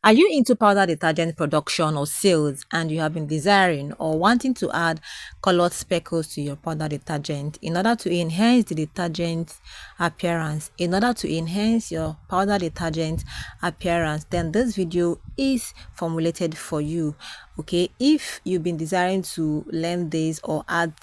Are you into powder detergent production or sales and you have been desiring or wanting to add colored speckles to your powder detergent in order to enhance the detergent appearance, in order to enhance your powder detergent appearance, then this video is formulated for you. Okay, if you've been desiring to learn this or add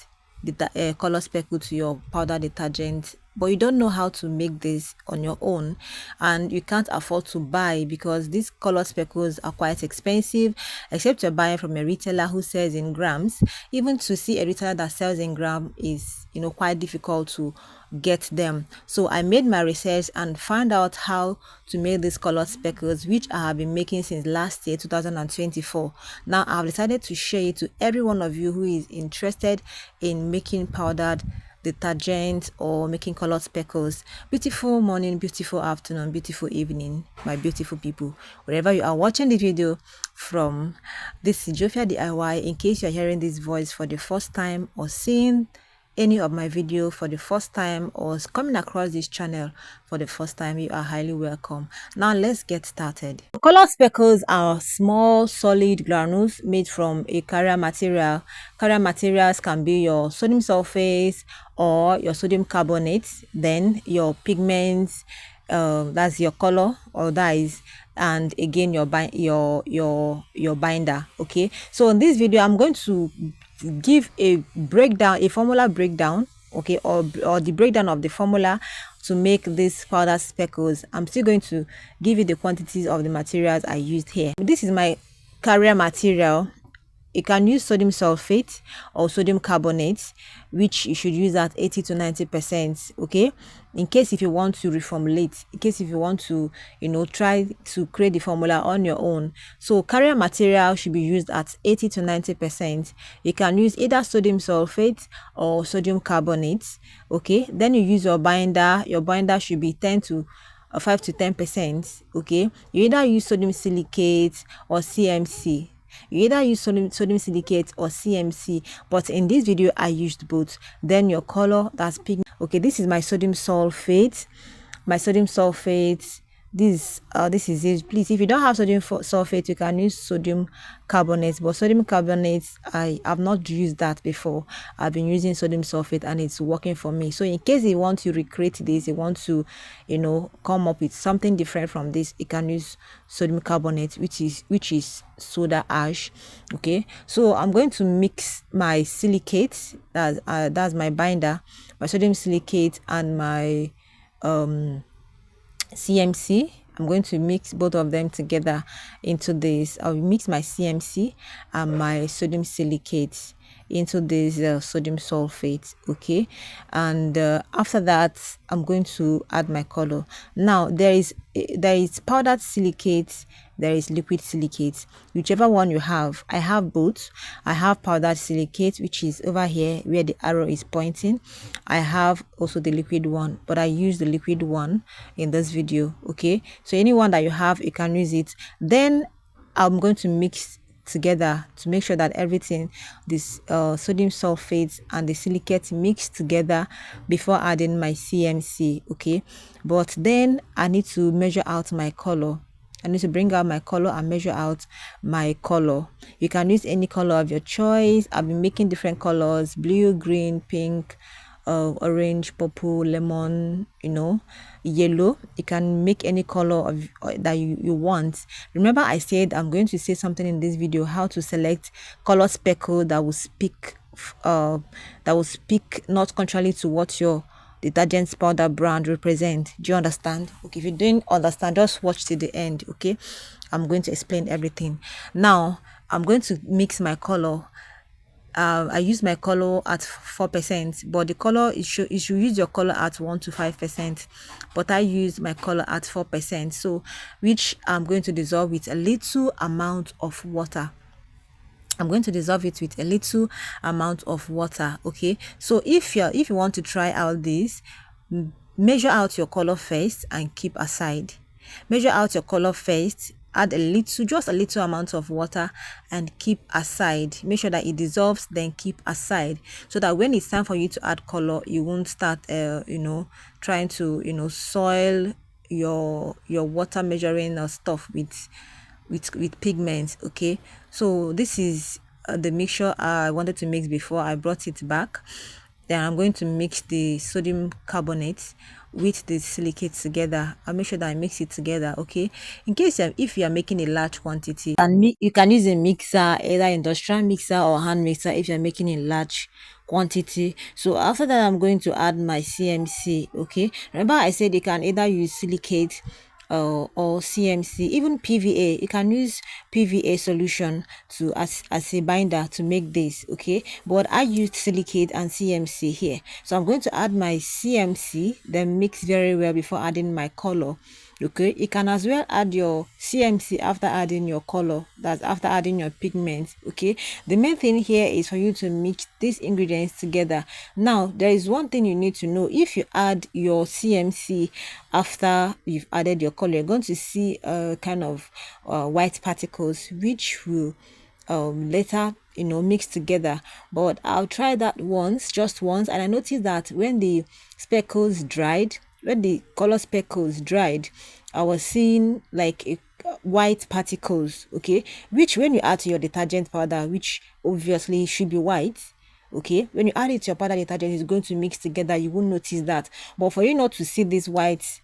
the color speckle to your powder detergent, but you don't know how to make this on your own and you can't afford to buy because these color speckles are quite expensive, except you're buying from a retailer who sells in grams. Even to see a retailer that sells in gram is, quite difficult to get them. So I made my research and found out how to make these colored speckles, which I have been making since last year 2024. Now I've decided to share it to every one of you who is interested in making powdered detergent or making colored speckles. Beautiful morning, beautiful afternoon, beautiful evening, my beautiful people, wherever you are watching the video from. This is Jofia DIY. In case you're hearing this voice for the first time or seeing any of my video for the first time or coming across this channel for the first time, you are highly welcome. Now let's get started. Color speckles are small solid granules made from a carrier material. Carrier materials can be your sodium sulfate or your sodium carbonate, then your pigments, that's your color or dyes, and again your binder. Okay, so in this video I'm going to give a breakdown, a formula breakdown, okay, or the breakdown of the formula to make these powder speckles. I'm still going to give you the quantities of the materials I used here. This is my carrier material. You can use sodium sulfate or sodium carbonate, which you should use at 80 to 90%. Okay, in case if you want to reformulate, in case if you want to try to create the formula on your own. So carrier material should be used at 80 to 90%. You can use either sodium sulfate or sodium carbonate. Okay, then you use your binder. Your binder should be 5 to 10%. Okay, you either use sodium silicate or CMC. You either use sodium silicate or CMC, but in this video I used both. Then your color, that's pigment. Okay, this is my sodium sulfate. This is it. Please, if you don't have sodium sulfate, you can use sodium carbonate, but sodium carbonate, I have not used that before. I've been using sodium sulfate and it's working for me. So in case you want to recreate this, you want to come up with something different from this, you can use sodium carbonate, which is soda ash. Okay, so I'm going to mix my silicate, that's my binder, my sodium silicate, and my CMC. I'm going to mix both of them together into this. I'll mix my CMC and my sodium silicate into this sodium sulfate. Okay, and after that I'm going to add my color. Now there is powdered silicate, there is liquid silicate, whichever one you have. I have both. I have powdered silicate, which is over here where the arrow is pointing. I have also the liquid one, but I use the liquid one in this video. Okay, so anyone that you have, you can use it. Then I'm going to mix together to make sure that everything, this sodium sulfate and the silicate, mix together before adding my CMC. Okay, but then I need to measure out my color. I need to bring out my color and measure out my color. You can use any color of your choice. I've been making different colors: blue, green, pink, orange, purple, lemon, yellow. You can make any color of that you want. Remember, I said I'm going to say something in this video how to select color speckle that will speak not contrary to what your detergent powder brand represent. Do you understand? Okay, if you didn't understand, just watch till the end. Okay, I'm going to explain everything. Now I'm going to mix my color. I use my color at 4%, but the color you should use your color at 1 to 5%, but I use my color at 4%, so which I'm going to dissolve with a little amount of water. I'm going to dissolve it with a little amount of water. Okay, so if you want to try out this, measure out your color first and keep aside. Measure out your color first, add just a little amount of water and keep aside. Make sure that it dissolves, then keep aside, so that when it's time for you to add color, you won't start trying to soil your water measuring stuff with with pigments. Okay, so this is the mixture I wanted to mix before I brought it back. Then I'm going to mix the sodium carbonate with the silicate together. I'll make sure that I mix it together. Okay, in case if you are making a large quantity, and you can use a mixer, either industrial mixer or hand mixer, if you're making a large quantity. So after that, I'm going to add my CMC. Okay, remember I said you can either use silicate or CMC, even PVA. You can use PVA solution to as a binder to make this. Okay, but I used silicate and CMC here, so I'm going to add my CMC, then mix very well before adding my color. Okay, you can as well add your CMC after adding your color, that's after adding your pigment. Okay, the main thing here is for you to mix these ingredients together. Now there is one thing you need to know: if you add your CMC after you've added your color, you're going to see a kind of white particles which will later mix together. But I'll try that once, just once, and I noticed that when the speckles dried, when the color speckles dried, I was seeing like a white particles. Okay, which when you add to your detergent powder, which obviously should be white, okay, when you add it to your powder detergent, it's going to mix together, you won't notice that. But for you not to see these white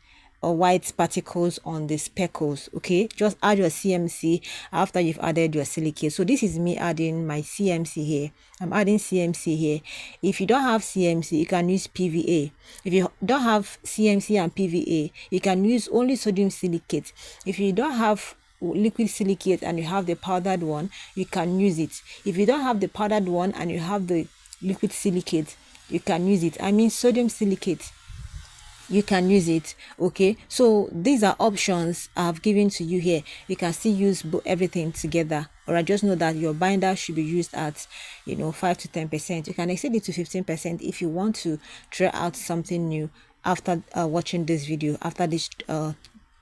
particles on the speckles, okay, just add your CMC after you've added your silicate. So this is me adding my CMC here. I'm adding CMC here. If you don't have CMC, you can use PVA. If you don't have CMC and PVA, you can use only sodium silicate. If you don't have liquid silicate and you have the powdered one, you can use it. If you don't have the powdered one and you have the liquid silicate, you can use it. I mean sodium silicate, you can use it. Okay, so these are options I've given to you here. You can still use everything together. Or I just know that your binder should be used at 5 to 10%. You can extend it to 15% if you want to try out something new after watching this video, after this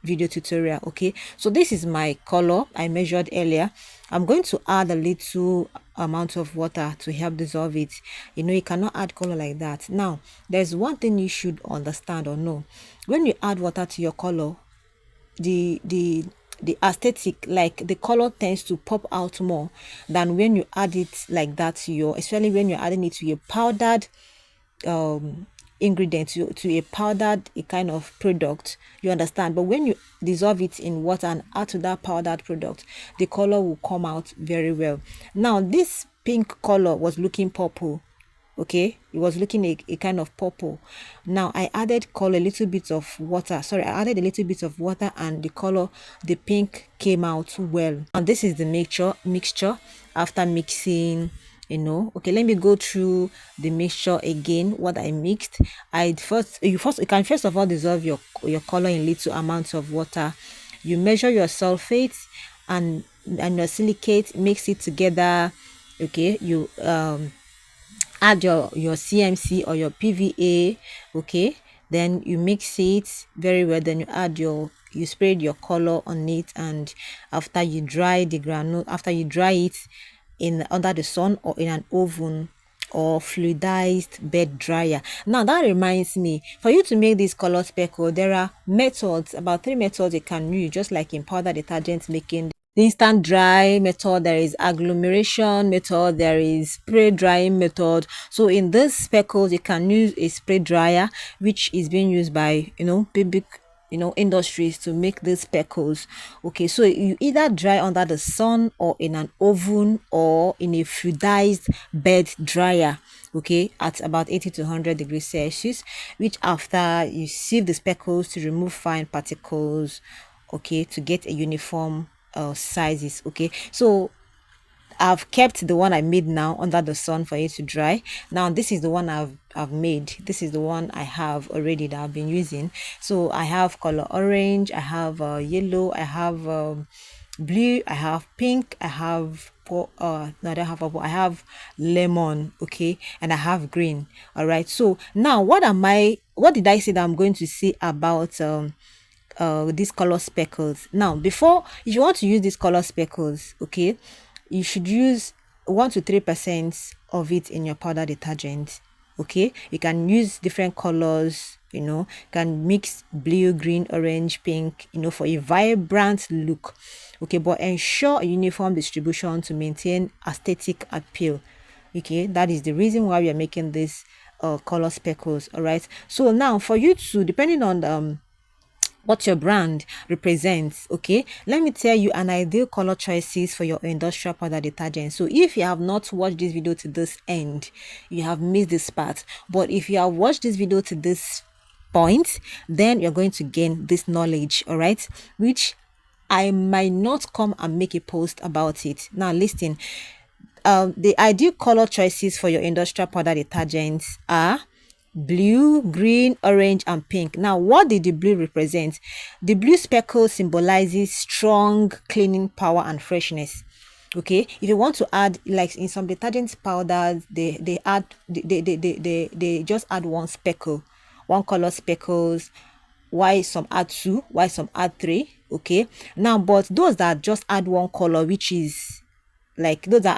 video tutorial. Okay, so this is my color I measured earlier. I'm going to add a little amount of water to help dissolve it. You cannot add color like that. Now there's one thing you should understand or know: when you add water to your color, the aesthetic, like the color tends to pop out more than when you add it like that to your, especially when you're adding it to your powdered ingredient, to a powdered a kind of product, you understand. But when you dissolve it in water and add to that powdered product, the color will come out very well. Now this pink color was looking purple. Okay, it was looking a kind of purple. Now I added color, a little bit of water, sorry, I added a little bit of water, and the color, the pink, came out well. And this is the mixture after mixing. Okay, let me go through the mixture again, what I mixed. You can first of all dissolve your color in little amounts of water. You measure your sulfates and your silicate, mix it together. Okay, you add your CMC or your PVA. Okay, then you mix it very well, then you sprayed your color on it, and after you dry the granule, after you dry it under the sun or in an oven or fluidized bed dryer. Now that reminds me, for you to make this color speckle, there are methods, about 3 methods you can use, just like in powder detergent making. The instant dry method, there is agglomeration method, there is spray drying method. So in this speckles, you can use a spray dryer, which is being used by big industries to make these speckles. Okay, so you either dry under the sun or in an oven or in a fluidized bed dryer, okay, at about 80 to 100 degrees Celsius, which after you sieve the speckles to remove fine particles, okay, to get a uniform sizes. Okay, so I've kept the one I made now under the sun for it to dry. Now this is the one I've made. This is the one I have already that I've been using. So I have color orange, I have yellow, I have blue, I have pink, I have no, I don't have purple, I have lemon, okay, and I have green. All right, so now what did I say that I'm going to say about these color speckles? Now, before, if you want to use these color speckles, okay, you should use 1 to 3% of it in your powder detergent. Okay, you can use different colors Can mix blue, green, orange, pink, for a vibrant look. Okay, but ensure a uniform distribution to maintain aesthetic appeal. Okay, that is the reason why we are making this color speckles. All right, so now for you to, depending on what your brand represents, okay, let me tell you an ideal color choices for your industrial powder detergent. So if you have not watched this video to this end, you have missed this part, but if you have watched this video to this point, then you're going to gain this knowledge, all right, which I might not come and make a post about it. Now listen, the ideal color choices for your industrial powder detergents are blue, green, orange, and pink. Now, what did the blue represent? The blue speckle symbolizes strong cleaning power and freshness. Okay, if you want to add, like in some detergent powders, they just add one speckle, one color speckles, why some add two, why some add three. Okay, now but those that just add one color, which is like those that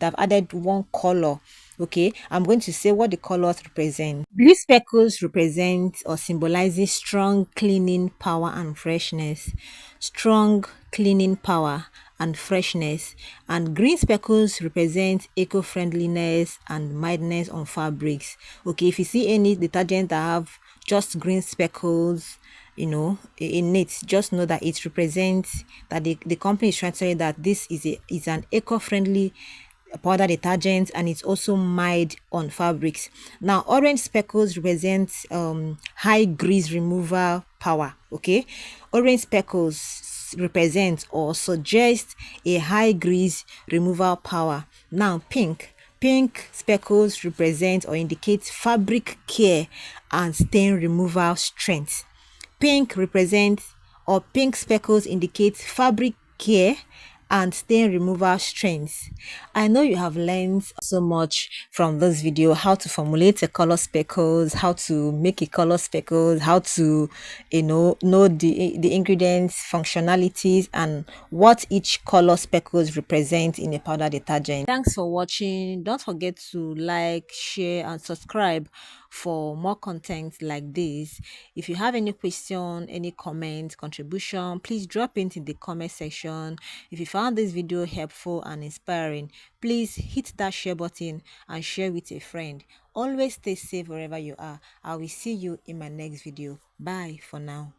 have added one color, okay, I'm going to say what the colors represent. Blue speckles represent or symbolizes strong cleaning power and freshness. Strong cleaning power and freshness. And green speckles represent eco-friendliness and mildness on fabrics. Okay, if you see any detergent that have just green speckles, in it, just know that it represents that the company is trying to say that this is an eco-friendly powder detergent, and it's also mild on fabrics. Now orange speckles represent high grease removal power. Okay, orange speckles represent or suggest a high grease removal power. Now pink speckles represent or indicate fabric care and stain removal strength. Pink represents or pink speckles indicate fabric care and stain removal strength. I know you have learned so much from this video, how to formulate a color speckles, how to make a color speckles, how to know the ingredients, functionalities, and what each color speckles represent in a powder detergent. Thanks for watching. Don't forget to like, share, and subscribe for more content like this. If you have any question, any comment, contribution, please drop it in the comment section. If you found this video helpful and inspiring, please hit that share button and share with a friend. Always stay safe wherever you are. I will see you in my next video. Bye for now.